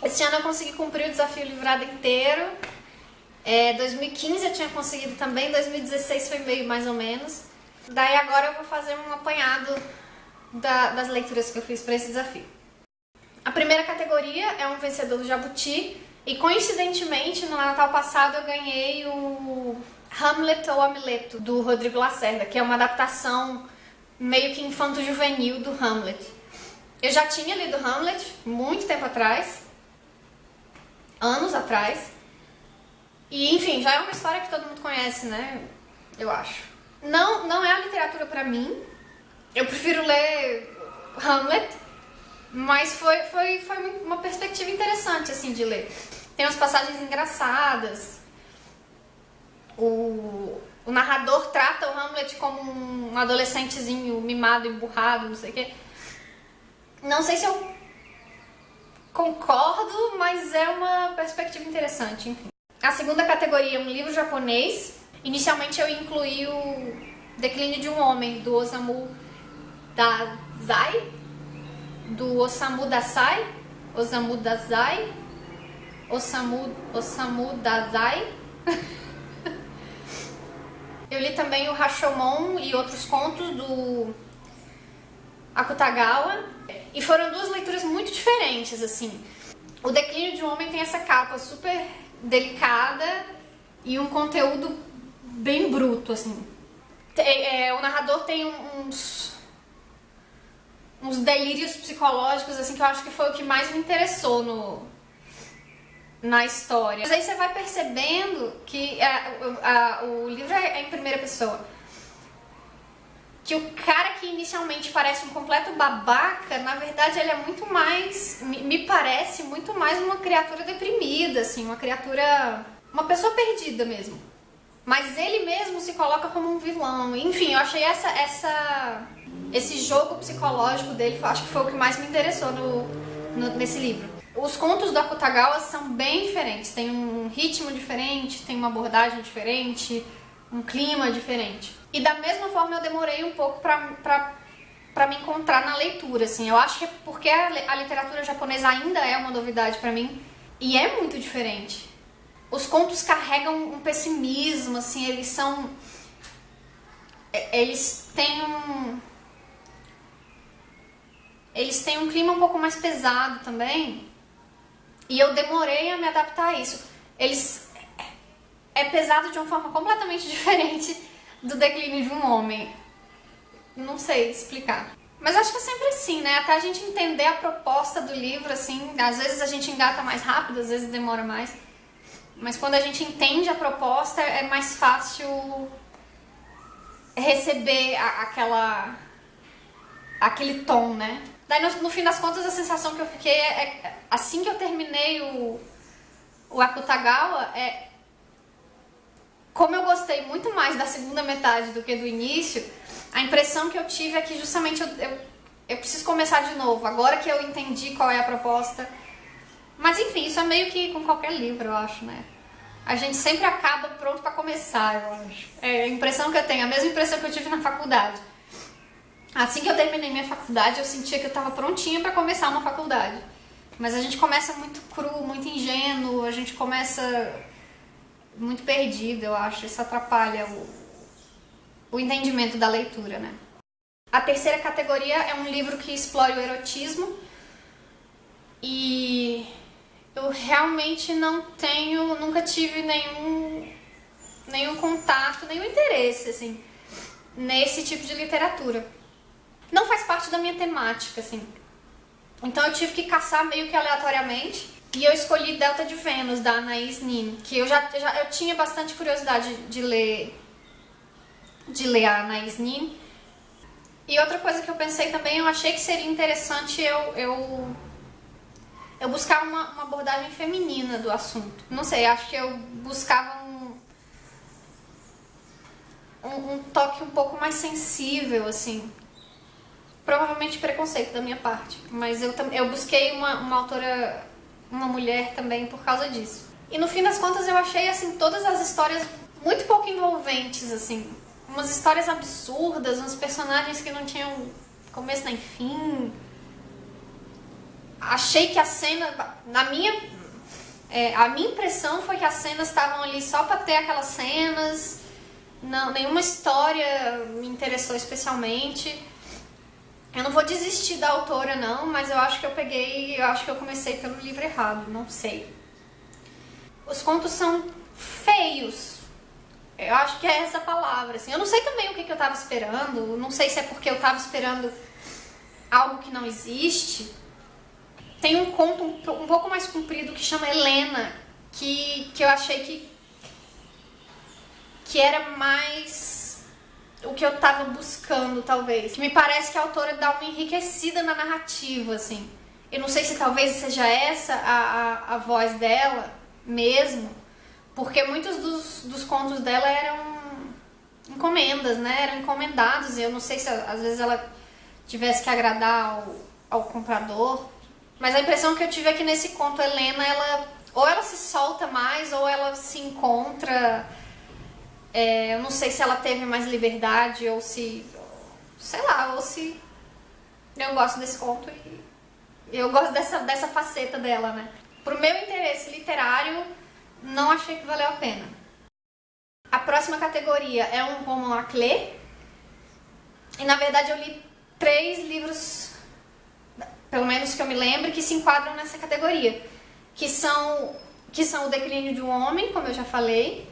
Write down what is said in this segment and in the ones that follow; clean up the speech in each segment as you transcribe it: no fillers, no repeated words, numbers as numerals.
Esse ano eu consegui cumprir o desafio livrada inteiro. 2015 eu tinha conseguido também, 2016 foi meio mais ou menos. Daí agora eu vou fazer um apanhado das leituras que eu fiz para esse desafio. A primeira categoria é um vencedor do Jabuti, e coincidentemente no Natal passado eu ganhei o Hamlet ou Amileto, do Rodrigo Lacerda, que é uma adaptação meio que infanto-juvenil do Hamlet. Eu já tinha lido Hamlet muito tempo atrás, anos atrás, e enfim, já é uma história que todo mundo conhece, né? Eu acho. Não é a literatura pra mim, eu prefiro ler Hamlet, mas foi uma perspectiva interessante, assim, de ler. Tem umas passagens engraçadas. O narrador trata o Hamlet como um adolescentezinho mimado, emburrado, não sei o quê. Não sei se eu concordo, mas é uma perspectiva interessante, enfim. A segunda categoria é um livro japonês. Inicialmente eu incluí o Declínio de um Homem, do Osamu Dazai, Osamu Dazai. Eu li também o Rashomon e outros contos do Akutagawa, e foram duas leituras muito diferentes, assim. O Declínio de um Homem tem essa capa super delicada e um conteúdo bem bruto, assim. O narrador tem uns delírios psicológicos, assim, que eu acho que foi o que mais me interessou na história. Mas aí você vai percebendo que o livro é em primeira pessoa. Que o cara que inicialmente parece um completo babaca, na verdade ele é muito mais, me parece muito mais uma criatura deprimida, assim, uma pessoa perdida mesmo. Mas ele mesmo se coloca como um vilão. Enfim, eu achei esse jogo psicológico dele, acho que foi o que mais me interessou nesse livro. Os contos do Akutagawa são bem diferentes, tem um ritmo diferente, tem uma abordagem diferente, um clima diferente. E da mesma forma eu demorei um pouco pra me encontrar na leitura, assim. Eu acho que é porque a literatura japonesa ainda é uma novidade pra mim, e é muito diferente. Os contos carregam um pessimismo, assim, eles têm um clima um pouco mais pesado também, e eu demorei a me adaptar a isso. É pesado de uma forma completamente diferente do Declínio de um Homem. Não sei explicar. Mas acho que é sempre assim, né? Até a gente entender a proposta do livro, assim, às vezes a gente engata mais rápido, às vezes demora mais. Mas quando a gente entende a proposta, é mais fácil receber aquele tom, né? Daí, no fim das contas, a sensação que eu fiquei assim que eu terminei o Akutagawa, como eu gostei muito mais da segunda metade do que do início, a impressão que eu tive é que justamente eu preciso começar de novo, agora que eu entendi qual é a proposta. Mas enfim, isso é meio que com qualquer livro, eu acho, né? A gente sempre acaba pronto pra começar, eu acho. É a impressão que eu tenho, a mesma impressão que eu tive na faculdade. Assim que eu terminei minha faculdade, eu sentia que eu tava prontinha pra começar uma faculdade. Mas a gente começa muito cru, muito ingênuo, a gente começa muito perdido, eu acho. Isso atrapalha o entendimento da leitura, né? A terceira categoria é um livro que explora o erotismo. E eu realmente nunca tive nenhum contato, nenhum interesse, assim, nesse tipo de literatura. Não faz parte da minha temática, assim. Então eu tive que caçar meio que aleatoriamente. E eu escolhi Delta de Vênus, da Anaïs Nin, que eu tinha bastante curiosidade de ler a Anaïs Nin. E outra coisa que eu pensei também, eu achei que seria interessante eu buscar uma abordagem feminina do assunto. Não sei, acho que eu buscava um toque um pouco mais sensível, assim. Provavelmente preconceito da minha parte, mas eu busquei uma autora, uma mulher também por causa disso. E no fim das contas eu achei, assim, todas as histórias muito pouco envolventes, assim. Umas histórias absurdas, uns personagens que não tinham começo nem fim. achei que a cena, a minha impressão foi que as cenas estavam ali só pra ter aquelas cenas, não, nenhuma história me interessou especialmente. Eu não vou desistir da autora não, mas eu acho que eu comecei pelo livro errado, não sei. Os contos são feios, eu acho que é essa palavra, assim. Eu não sei também o que eu tava esperando, não sei se é porque eu tava esperando algo que não existe. Tem um conto um pouco mais comprido que chama Helena, que eu achei que era mais o que eu tava buscando, talvez. Que me parece que a autora dá uma enriquecida na narrativa, assim. Eu não sei se talvez seja essa a voz dela mesmo, porque muitos dos contos dela eram encomendas, né? Eram encomendados, e eu não sei se às vezes ela tivesse que agradar ao comprador. Mas a impressão que eu tive é que nesse conto Helena, ou ela se solta mais, ou ela se encontra. Eu não sei se ela teve mais liberdade, ou se... sei lá, ou se... eu gosto desse conto e eu gosto dessa faceta dela, né? Pro meu interesse literário, não achei que valeu a pena. A próxima categoria é um roman à clé. E na verdade eu li 3 livros, pelo menos que eu me lembre, que se enquadram nessa categoria. Que são O Declínio de um Homem, como eu já falei.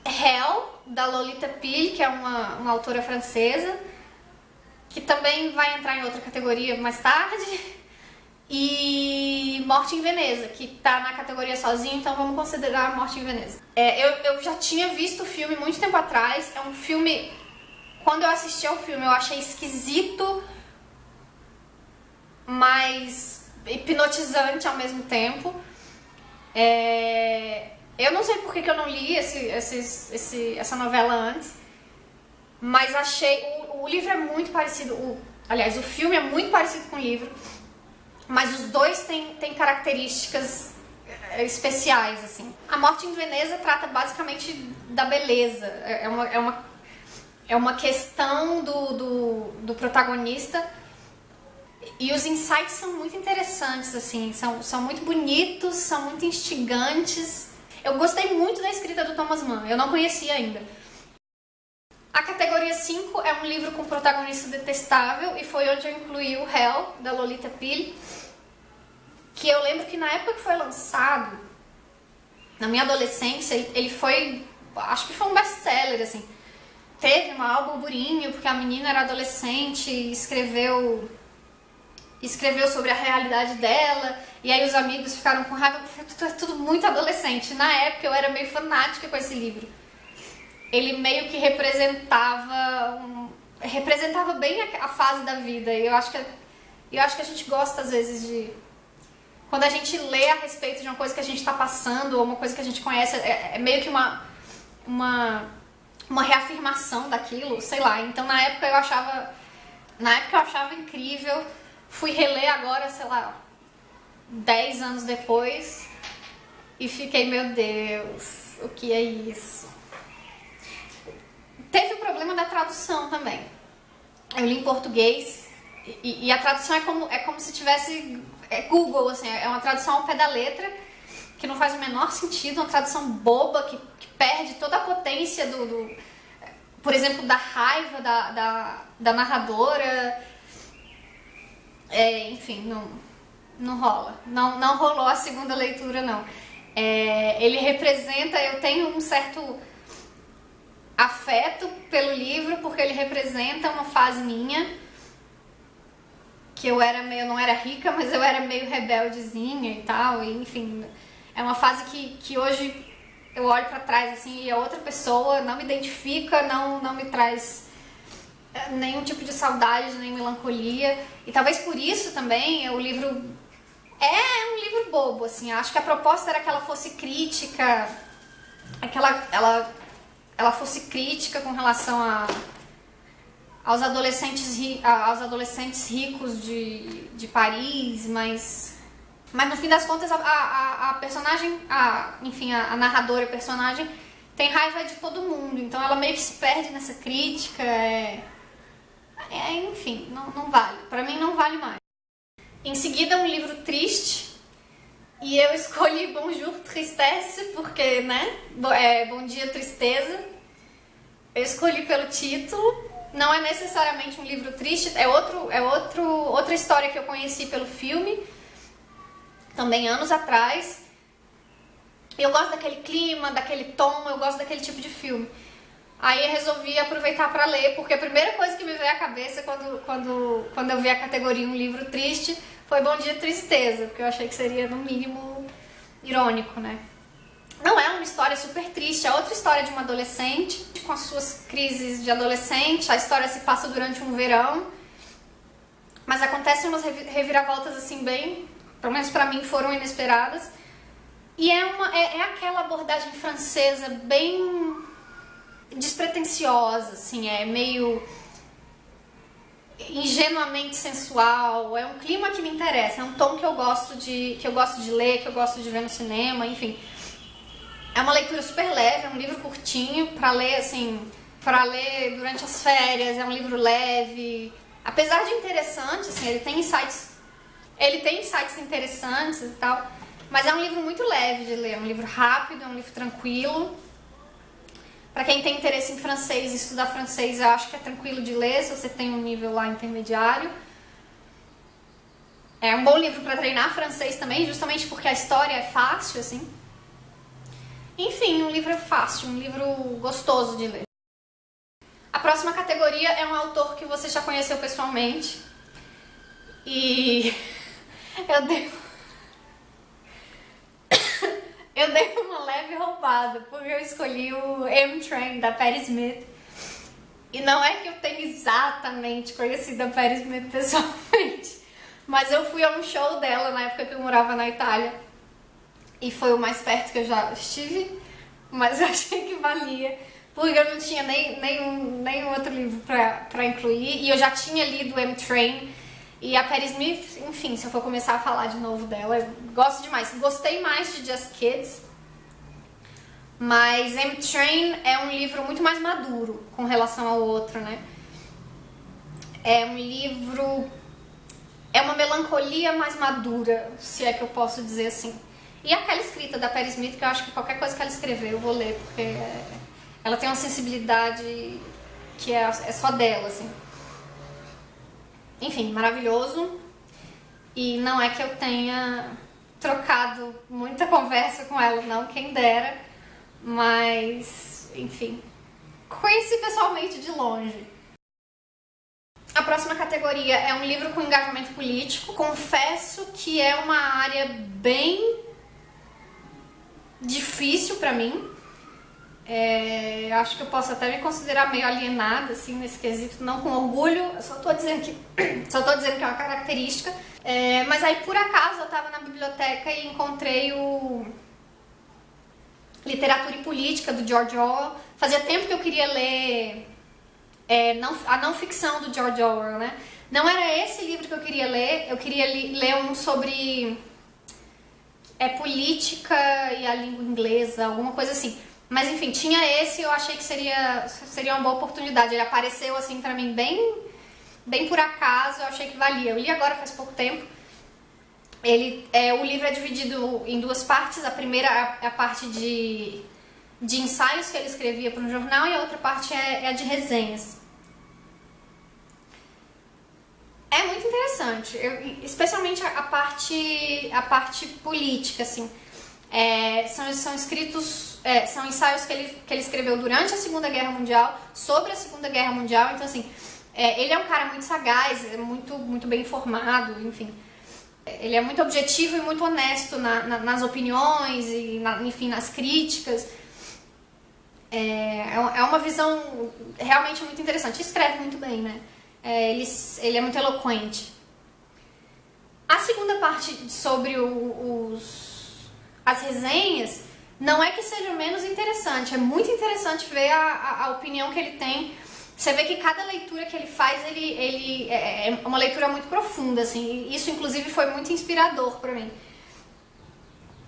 Hell, da Lolita Pille, que é uma autora francesa, que também vai entrar em outra categoria mais tarde. E Morte em Veneza, que tá na categoria sozinho, então vamos considerar Morte em Veneza. Eu já tinha visto o filme muito tempo atrás. É um filme... quando eu assisti ao filme, eu achei esquisito, mas hipnotizante ao mesmo tempo. Eu não sei por que eu não li essa novela antes, mas achei... O livro é muito parecido... aliás, o filme é muito parecido com o livro, mas os dois têm características especiais, assim. A Morte em Veneza trata basicamente da beleza. É uma questão do protagonista, e os insights são muito interessantes, assim, são muito bonitos, são muito instigantes. Eu gostei muito da escrita do Thomas Mann, eu não conhecia ainda. A categoria 5 é um livro com protagonista detestável, e foi onde eu incluí o Hell, da Lolita Pille, que eu lembro que na época que foi lançado, na minha adolescência, ele foi, acho que foi um best-seller, assim. Teve um maior burburinho, porque a menina era adolescente e escreveu sobre a realidade dela, e aí os amigos ficaram com raiva, tudo muito adolescente. Na época eu era meio fanática com esse livro. Ele meio que representava bem a fase da vida, e eu acho que a gente gosta às vezes de... quando a gente lê a respeito de uma coisa que a gente está passando, ou uma coisa que a gente conhece, é meio que uma reafirmação daquilo, sei lá. Então na época eu achava incrível. Fui reler agora, sei lá, 10 anos depois, e fiquei, meu Deus, o que é isso? Teve o problema da tradução também. Eu li em português, e a tradução é como se tivesse Google, assim, é uma tradução ao pé da letra, que não faz o menor sentido, uma tradução boba, que perde toda a potência por exemplo, da raiva da narradora. Enfim, não rola. Não rolou a segunda leitura, não. Ele representa... eu tenho um certo afeto pelo livro, porque ele representa uma fase minha, que eu não era rica, mas eu era meio rebeldezinha e tal, e, enfim, é uma fase que hoje eu olho pra trás, assim, e a outra pessoa não me identifica, não me traz nenhum tipo de saudade, nem melancolia, e talvez por isso também o livro é um livro bobo, assim. Acho que a proposta era que ela fosse crítica, ela fosse crítica com relação aos adolescentes ricos de Paris, mas no fim das contas a personagem, enfim, a narradora e personagem tem raiva de todo mundo, então ela meio que se perde nessa crítica, enfim, não vale, pra mim não vale mais. Em seguida, um livro triste. E eu escolhi Bonjour Tristesse, porque, né? Bom Dia Tristeza. Eu escolhi pelo título. Não é necessariamente um livro triste, outra história que eu conheci pelo filme, também anos atrás. Eu gosto daquele clima, daquele tom, eu gosto daquele tipo de filme. Aí eu resolvi aproveitar para ler, porque a primeira coisa que me veio à cabeça quando eu vi a categoria um livro triste foi Bom Dia Tristeza, porque eu achei que seria, no mínimo, irônico, né? Não é uma história super triste, é outra história de uma adolescente, com as suas crises de adolescente. A história se passa durante um verão, mas acontecem umas reviravoltas assim bem, pelo menos pra mim, foram inesperadas. E é aquela abordagem francesa bem despretensiosa, assim, é meio ingenuamente sensual, é um clima que me interessa, é um tom que eu gosto de ler, que eu gosto de ver no cinema, enfim. É uma leitura super leve, é um livro curtinho pra ler, assim, para ler durante as férias, é um livro leve. Apesar de interessante, assim, ele tem insights interessantes e tal, mas é um livro muito leve de ler, é um livro rápido, é um livro tranquilo. Pra quem tem interesse em francês e estudar francês, eu acho que é tranquilo de ler, se você tem um nível lá intermediário. É um bom livro pra treinar francês também, justamente porque a história é fácil, assim. Enfim, um livro fácil, um livro gostoso de ler. A próxima categoria é um autor que você já conheceu pessoalmente. E eu dei uma leve roubada, porque eu escolhi o M-Train, da Patti Smith. E não é que eu tenha exatamente conhecido a Patti Smith pessoalmente, mas eu fui a um show dela na época que eu morava na Itália. E foi o mais perto que eu já estive, mas eu achei que valia, porque eu não tinha nenhum outro livro pra incluir, e eu já tinha lido M-Train, e a Patti Smith, enfim, se eu for começar a falar de novo dela, eu gosto demais. Gostei mais de Just Kids, mas M-Train é um livro muito mais maduro com relação ao outro, né? É um livro... é uma melancolia mais madura, se é que eu posso dizer assim. E aquela escrita da Patti Smith, que eu acho que qualquer coisa que ela escrever eu vou ler, porque ela tem uma sensibilidade que é só dela, assim. Enfim, maravilhoso. E não é que eu tenha trocado muita conversa com ela, não, quem dera. Mas, enfim, conheci pessoalmente de longe. A próxima categoria é um livro com engajamento político. Confesso que é uma área bem difícil pra mim. Acho que eu posso até me considerar meio alienada, assim, nesse quesito, não com orgulho, eu só tô dizendo que é uma característica. Mas aí, por acaso, eu tava na biblioteca e encontrei o Literatura e Política, do George Orwell. Fazia tempo que eu queria ler a não ficção do George Orwell, né? Não era esse livro que eu queria ler, eu queria ler um sobre política e a língua inglesa, alguma coisa assim. Mas enfim, tinha esse, eu achei que seria uma boa oportunidade. Ele apareceu assim pra mim bem por acaso, eu achei que valia. Eu li agora faz pouco tempo. O livro é dividido em duas partes. A primeira é a parte de ensaios que ele escrevia para um jornal, e a outra parte é a de resenhas. É muito interessante, especialmente a parte política, assim. São ensaios que ele escreveu durante a Segunda Guerra Mundial, sobre a Segunda Guerra Mundial. Então, assim, ele é um cara muito sagaz, muito bem informado, enfim. Ele é muito objetivo e muito honesto nas opiniões e, enfim, nas críticas. É uma visão realmente muito interessante. Escreve muito bem, né? Ele é muito eloquente. A segunda parte sobre as resenhas não é que seja menos interessante. É muito interessante ver a opinião que ele tem. Você vê que cada leitura que ele faz, ele é uma leitura muito profunda, assim. Isso, inclusive, foi muito inspirador pra mim.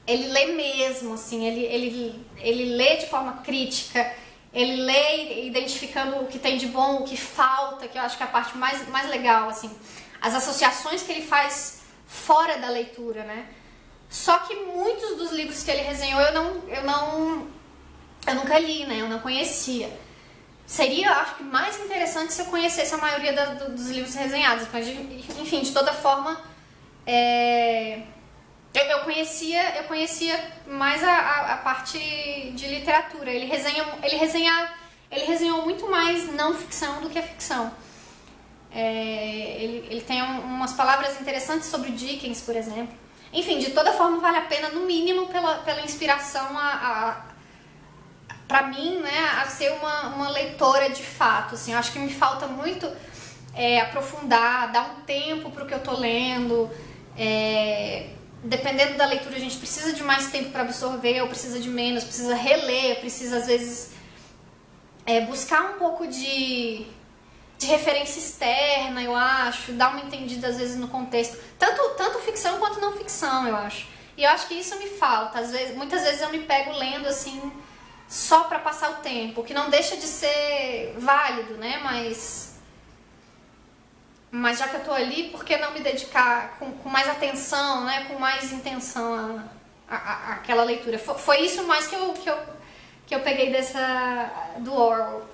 Ele lê mesmo, assim, ele lê de forma crítica, ele lê identificando o que tem de bom, o que falta, que eu acho que é a parte mais legal, assim. As associações que ele faz fora da leitura, né? Só que muitos dos livros que ele resenhou eu nunca li, né? Eu não conhecia. Seria, acho que, mais interessante se eu conhecesse a maioria dos livros resenhados. Mas, enfim, de toda forma, eu conhecia mais a parte de literatura. Ele resenhou muito mais não ficção do que a ficção. Ele tem umas palavras interessantes sobre Dickens, por exemplo. Enfim, de toda forma, vale a pena, no mínimo, pela inspiração pra mim, né, a ser uma leitora de fato, assim. Eu acho que me falta muito aprofundar, dar um tempo pro que eu tô lendo. Dependendo da leitura, a gente precisa de mais tempo para absorver, ou precisa de menos, precisa reler, precisa, às vezes, buscar um pouco de referência externa, eu acho, dar uma entendida, às vezes, no contexto. Tanto ficção quanto não ficção, eu acho. E eu acho que isso me falta. Muitas vezes eu me pego lendo, assim, só pra passar o tempo, que não deixa de ser válido, né? Mas já que eu tô ali, por que não me dedicar com mais atenção, né? Com mais intenção àquela leitura? Foi isso mais que eu peguei do Orwell.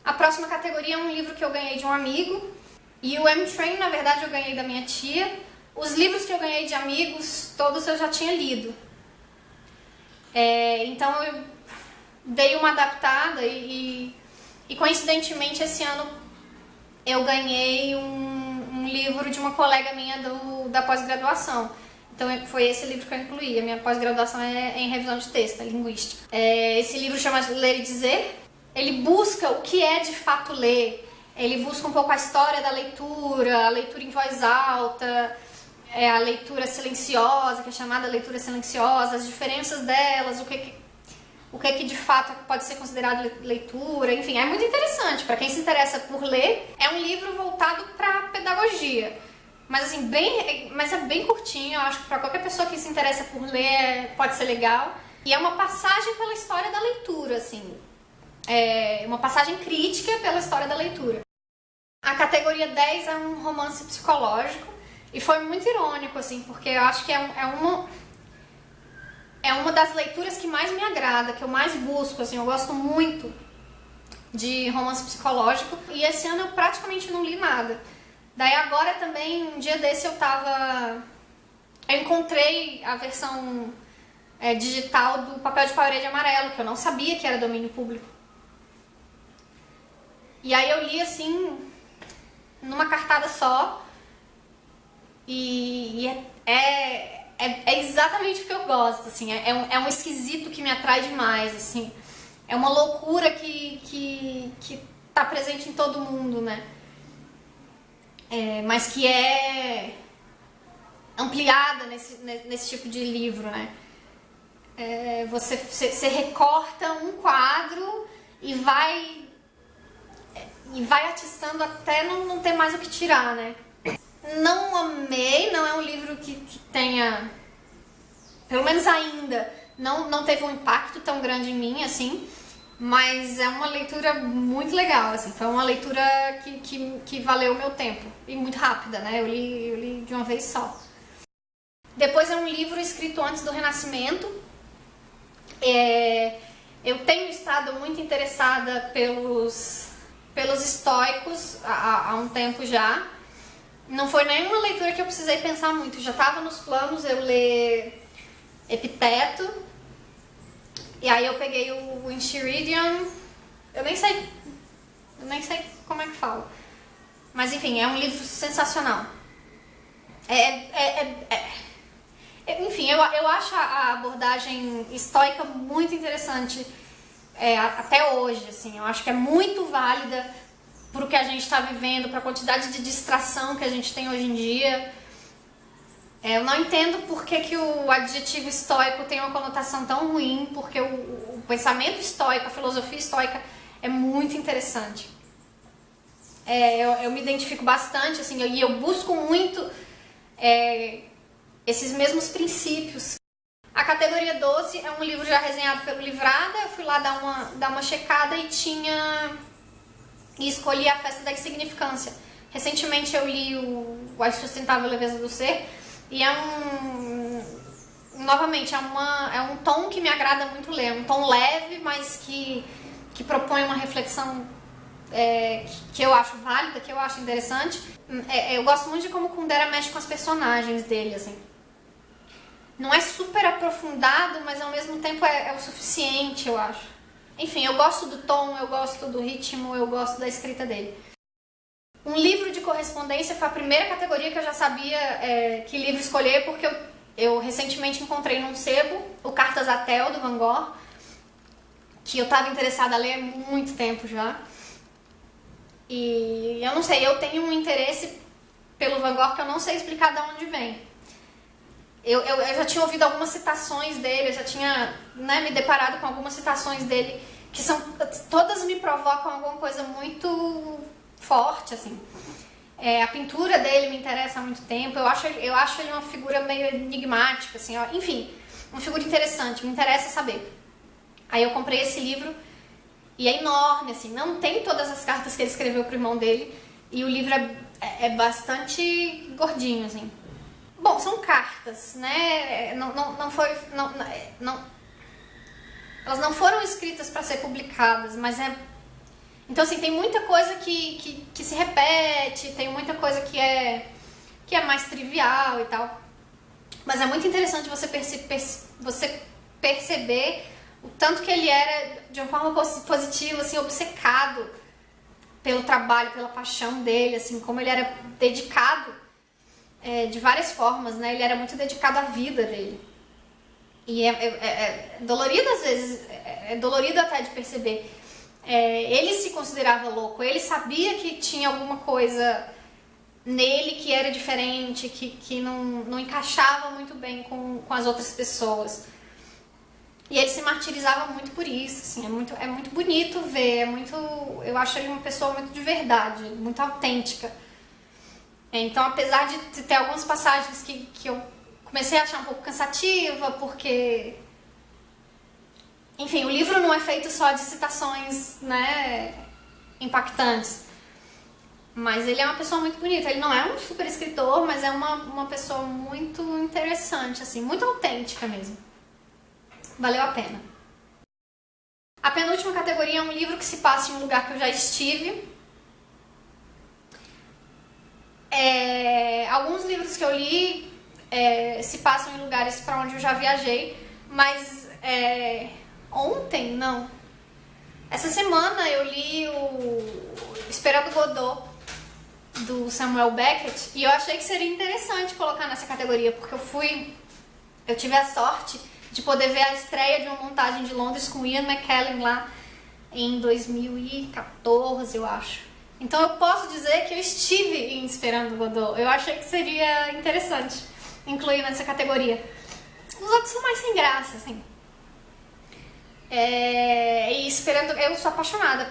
A próxima categoria é um livro que eu ganhei de um amigo. E o M-Train, na verdade, eu ganhei da minha tia. Os livros que eu ganhei de amigos, todos eu já tinha lido. Então eu dei uma adaptada e coincidentemente, esse ano eu ganhei um livro de uma colega minha da pós-graduação. Então foi esse livro que eu incluí. A minha pós-graduação é em revisão de texto, é linguística. Esse livro chama Ler e Dizer. Ele busca o que é de fato ler. Ele busca um pouco a história da leitura, a leitura em voz alta, a leitura silenciosa, que é chamada leitura silenciosa, as diferenças delas, o que de fato pode ser considerado leitura. Enfim, é muito interessante. Para quem se interessa por ler, é um livro voltado para pedagogia. Mas assim, é bem curtinho. Eu acho que para qualquer pessoa que se interessa por ler, pode ser legal. E é uma passagem pela história da leitura, assim. Uma passagem crítica pela história da leitura. A categoria 10 é um romance psicológico e foi muito irônico, assim, porque eu acho que é uma das leituras que mais me agrada, que eu mais busco, assim. Eu gosto muito de romance psicológico e esse ano eu praticamente não li nada. Daí agora também, um dia desse eu encontrei a versão digital do Papel de Parede Amarelo, que eu não sabia que era domínio público. E aí eu li, assim, numa cartada só, e é exatamente o que eu gosto, assim, é um esquisito que me atrai demais, assim, é uma loucura que tá presente em todo mundo, né, mas que é ampliada nesse tipo de livro, né, você recorta um quadro e vai atiçando até não ter mais o que tirar, né? Não amei, não é um livro que tenha, pelo menos ainda, não teve um impacto tão grande em mim, assim, mas é uma leitura muito legal, assim, foi uma leitura que valeu o meu tempo, e muito rápida, né? Eu li de uma vez só. Depois é um livro escrito antes do Renascimento. Eu tenho estado muito interessada pelos estoicos há um tempo já. Não foi nenhuma leitura que eu precisei pensar muito. Já estava nos planos eu ler Epiteto. E aí eu peguei o Enchiridion. Eu nem sei como é que fala. Mas enfim, é um livro sensacional. Enfim, eu acho a abordagem estoica muito interessante. Até hoje, assim, eu acho que é muito válida pro que a gente está vivendo, para a quantidade de distração que a gente tem hoje em dia. Eu não entendo por que o adjetivo estoico tem uma conotação tão ruim, porque o pensamento estoico, a filosofia estoica é muito interessante. Eu me identifico bastante, assim, e eu busco muito esses mesmos princípios. A categoria 12 é um livro já resenhado pelo Livrada. Eu fui lá dar uma checada e escolhi A Festa da Insignificância. Recentemente eu li o A Insustentável Leveza do Ser E novamente, é um tom que me agrada muito ler, um tom leve, mas que propõe uma reflexão que eu acho válida, que eu acho interessante. Eu gosto muito de como o Kundera mexe com as personagens dele, assim. Não é super aprofundado, mas ao mesmo tempo é o suficiente, eu acho. Enfim, eu gosto do tom, eu gosto do ritmo, eu gosto da escrita dele. Um livro de correspondência foi a primeira categoria que eu já sabia que livro escolher, porque eu recentemente encontrei num sebo o Cartas a Theo, do Van Gogh, que eu estava interessada a ler há muito tempo já. E eu não sei, eu tenho um interesse pelo Van Gogh que eu não sei explicar de onde vem. Eu já tinha ouvido algumas citações dele, eu já tinha me deparado com algumas citações dele que todas me provocam alguma coisa muito forte, assim. A pintura dele me interessa há muito tempo, eu acho ele uma figura meio enigmática, assim, ó. Enfim, uma figura interessante, me interessa saber. Aí eu comprei esse livro e é enorme, assim, não tem todas as cartas que ele escreveu pro irmão dele e o livro é bastante gordinho, assim. Bom, são cartas, né? Elas não foram escritas para ser publicadas, mas então, assim, tem muita coisa que se repete, tem muita coisa que é mais trivial e tal. Mas é muito interessante você perceber o tanto que ele era, de uma forma positiva, assim, obcecado pelo trabalho, pela paixão dele, assim, como ele era dedicado de várias formas, né? Ele era muito dedicado à vida dele. E é dolorido às vezes, é dolorido até de perceber. Ele se considerava louco, ele sabia que tinha alguma coisa nele que era diferente, que não encaixava muito bem com as outras pessoas. E ele se martirizava muito por isso, assim, é muito bonito ver, eu acho ele uma pessoa muito de verdade, muito autêntica. Então, apesar de ter algumas passagens que eu comecei a achar um pouco cansativa, porque, enfim, o livro não é feito só de citações, né, impactantes. Mas ele é uma pessoa muito bonita. Ele não é um super escritor, mas é uma pessoa muito interessante, assim, muito autêntica mesmo. Valeu a pena. A penúltima categoria é um livro que se passa em um lugar que eu já estive. Alguns livros que eu li se passam em lugares para onde eu já viajei, mas ontem, não. Essa semana eu li o Esperando Godot, do Samuel Beckett, e eu achei que seria interessante colocar nessa categoria, porque eu tive a sorte de poder ver a estreia de uma montagem de Londres com Ian McKellen lá em 2014, eu acho. Então eu posso dizer que eu estive em Esperando Godot. Eu achei que seria interessante incluir nessa categoria. Os outros são mais sem graça, assim. E eu sou apaixonada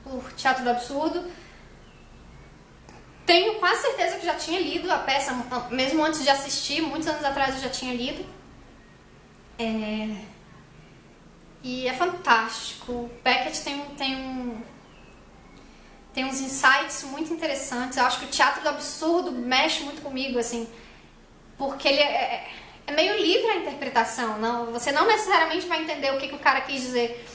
por Teatro do Absurdo. Tenho quase certeza que já tinha lido a peça, mesmo antes de assistir, muitos anos atrás eu já tinha lido. E é fantástico. Beckett tem uns insights muito interessantes. Eu acho que o Teatro do Absurdo mexe muito comigo, assim, porque ele é meio livre a interpretação. Você não necessariamente vai entender o que o cara quis dizer,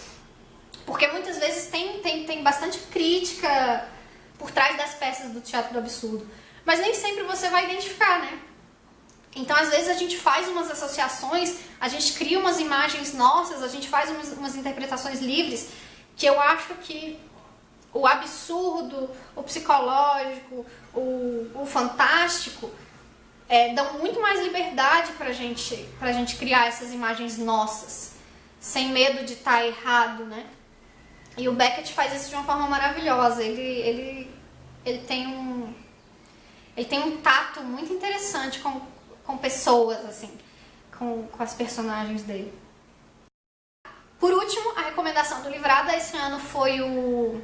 porque muitas vezes tem bastante crítica por trás das peças do Teatro do Absurdo, mas nem sempre você vai identificar, né? Então, às vezes, a gente faz umas associações, a gente cria umas imagens nossas, a gente faz umas interpretações livres, que eu acho que o absurdo, o psicológico, o fantástico dão muito mais liberdade pra gente criar essas imagens nossas, sem medo de estar errado, né? E o Beckett faz isso de uma forma maravilhosa. Ele tem um tato muito interessante com pessoas, assim, com as personagens dele. Por último, a recomendação do Livrada esse ano foi o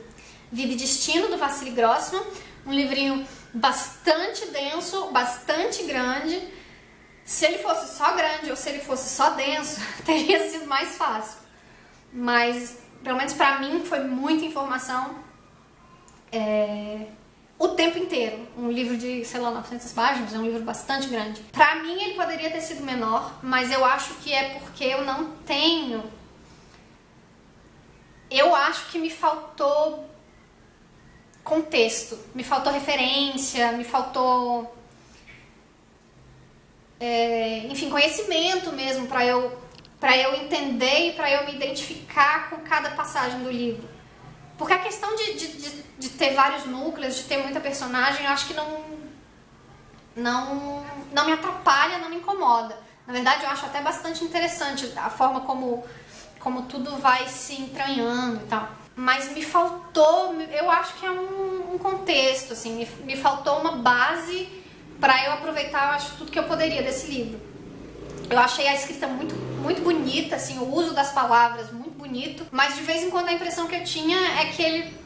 Vida e Destino, do Vassili Grossman, um livrinho bastante denso, bastante grande. Se ele fosse só grande ou se ele fosse só denso, teria sido mais fácil. Mas, pelo menos pra mim, foi muita informação. o tempo inteiro. Um livro de, sei lá, 900 páginas, é um livro bastante grande. Pra mim ele poderia ter sido menor, mas eu acho que é porque eu não tenho... Eu acho que me faltou contexto, me faltou referência, me faltou... enfim, conhecimento mesmo pra eu entender e pra eu me identificar com cada passagem do livro. Porque a questão de ter vários núcleos, de ter muita personagem, eu acho que não me atrapalha, não me incomoda. Na verdade, eu acho até bastante interessante a forma como tudo vai se entranhando e tal. Mas me faltou, eu acho que é um contexto, assim, me faltou uma base pra eu aproveitar, eu acho, tudo que eu poderia desse livro. Eu achei a escrita muito, muito bonita, assim, o uso das palavras muito bonito, mas de vez em quando a impressão que eu tinha é que ele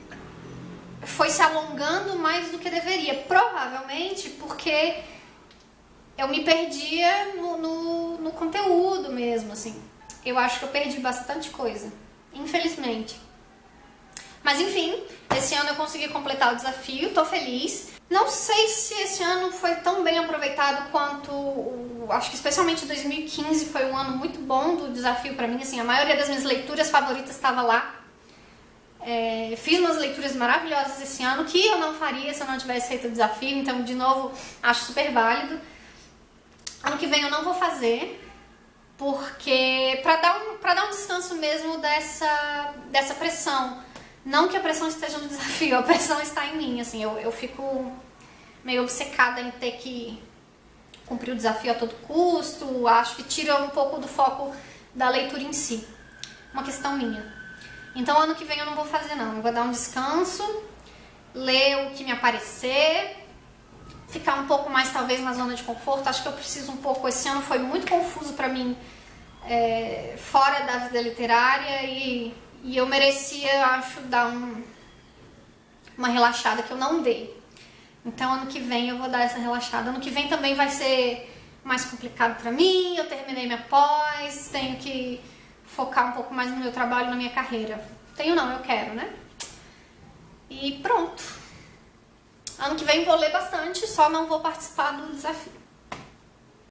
foi se alongando mais do que deveria. Provavelmente porque eu me perdia no conteúdo mesmo, assim. Eu acho que eu perdi bastante coisa, infelizmente. Mas enfim, esse ano eu consegui completar o desafio, tô feliz. Não sei se esse ano foi tão bem aproveitado quanto... Acho que especialmente 2015 foi um ano muito bom do desafio pra mim, assim, a maioria das minhas leituras favoritas estava lá. Fiz umas leituras maravilhosas esse ano que eu não faria se eu não tivesse feito o desafio, então, de novo, acho super válido. Ano que vem eu não vou fazer, porque pra dar um descanso mesmo dessa pressão. Não que a pressão esteja no desafio, a pressão está em mim, assim, eu fico meio obcecada em ter que cumprir o desafio a todo custo, acho que tira um pouco do foco da leitura em si, uma questão minha. Então ano que vem eu não vou fazer não, eu vou dar um descanso, ler o que me aparecer, ficar um pouco mais talvez na zona de conforto, acho que eu preciso um pouco, esse ano foi muito confuso pra mim, fora da vida literária e eu merecia, acho, dar uma relaxada que eu não dei. Então ano que vem eu vou dar essa relaxada. Ano que vem também vai ser mais complicado pra mim, eu terminei minha pós, tenho que focar um pouco mais no meu trabalho, na minha carreira. Tenho não, eu quero, né? E pronto. Ano que vem vou ler bastante, só não vou participar do desafio.